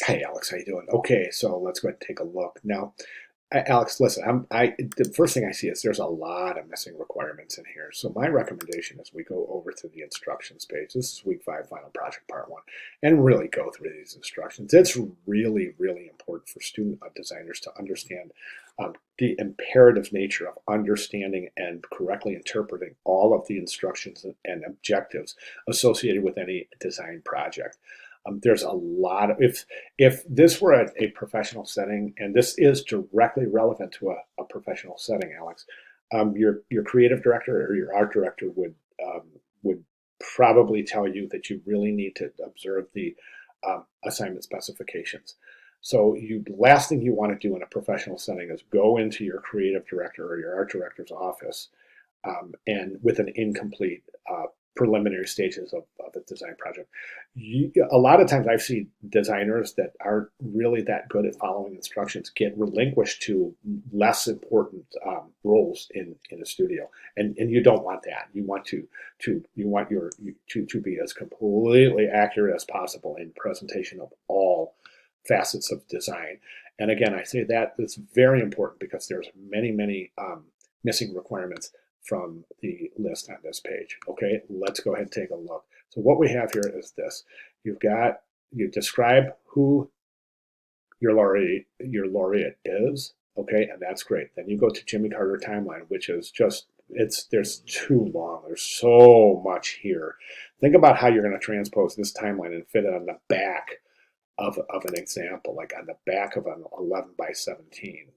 Hey, Alex, how you doing? Okay, so let's go ahead and take a look. Now, Alex, listen, the first thing I see is there's a lot of missing requirements in here. So my recommendation is we go over to the instructions page. This is week 5, final project part 1, and really go through these instructions. It's really, really important for student designers to understand the imperative nature of understanding and correctly interpreting all of the instructions and objectives associated with any design project. There's a lot of if this were a professional setting, and this is directly relevant to a professional setting, Alex, your creative director or your art director would probably tell you that you really need to observe the assignment specifications. So last thing you want to do in a professional setting is go into your creative director or your art director's office and with an incomplete preliminary stages of a design project. A lot of times I've seen designers that aren't really that good at following instructions get relinquished to less important roles in a studio, and you don't want that. You want to be as completely accurate as possible in presentation of all facets of design. And again, I say that it's very important because there's many missing requirements from the list on this page. Okay, let's go ahead and take a look. So what we have here is this. You describe who your laureate is, okay, and that's great. Then you go to Jimmy Carter timeline, which is just there's too long. There's so much here. Think about how you're going to transpose this timeline and fit it on the back of an example, like on the back of an 11 by 17.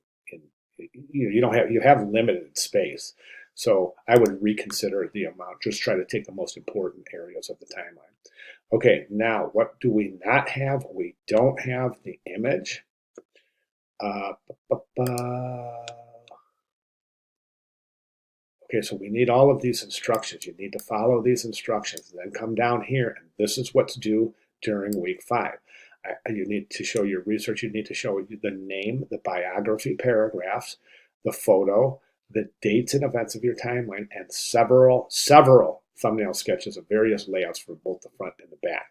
You have limited space. So I would reconsider the amount. Just try to take the most important areas of the timeline. Okay, now what do we not have? We don't have the image. Uh, Okay, so we need all of these instructions. You need to follow these instructions. And then come down here, and this is what to do during week 5. You need to show your research. You need to show the name, the biography paragraphs, the photo, the dates and events of your timeline, and several thumbnail sketches of various layouts for both the front and the back.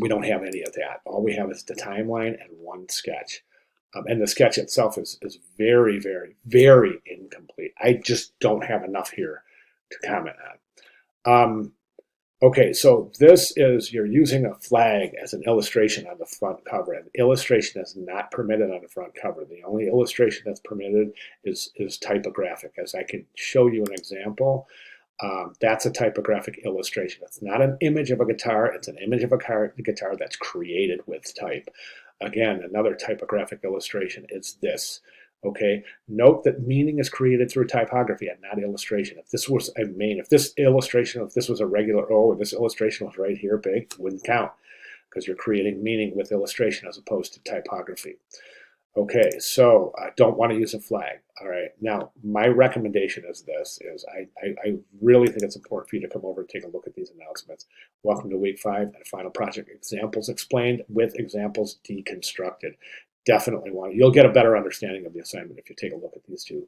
We don't have any of that. All we have is the timeline and one sketch. And the sketch itself is very incomplete. I just don't have enough here to comment on. Okay, so this is, you're using a flag as an illustration on the front cover. An illustration is not permitted on the front cover. The only illustration that's permitted is typographic. As I can show you an example, that's a typographic illustration. It's not an image of a guitar. It's an image of a guitar that's created with type. Again, another typographic illustration is this. Okay, note that meaning is created through typography and not illustration. If this was if this was a regular O and this illustration was right here big, it wouldn't count because you're creating meaning with illustration as opposed to typography. Okay, so I don't want to use a flag. All right, now my recommendation is this, I really think it's important for you to come over and take a look at these announcements. Welcome to week 5 and final project examples explained with examples deconstructed. Definitely you'll get a better understanding of the assignment if you take a look at these two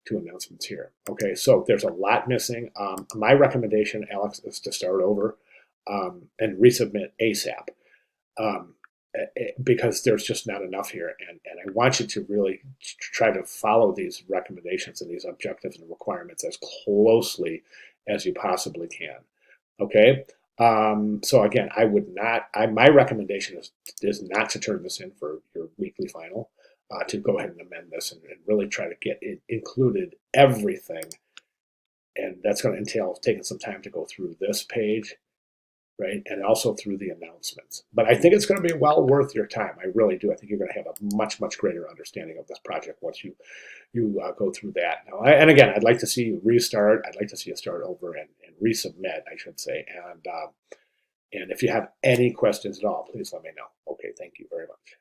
announcements here. Okay, so there's a lot missing. My recommendation, Alex, is to start over and resubmit ASAP. Because there's just not enough here, and I want you to really try to follow these recommendations and these objectives and requirements as closely as you possibly can. Okay, so again, my recommendation is not to turn this in for your weekly final, to go ahead and amend this and really try to get it included everything, and that's going to entail taking some time to go through this page, right? And also through the announcements. But I think it's going to be well worth your time. I really do. I think you're going to have a much greater understanding of this project once you go through that. Now, and again, I'd like to see you restart. I'd like to see you start over and resubmit, I should say. And if you have any questions at all, please let me know. Okay, thank you very much.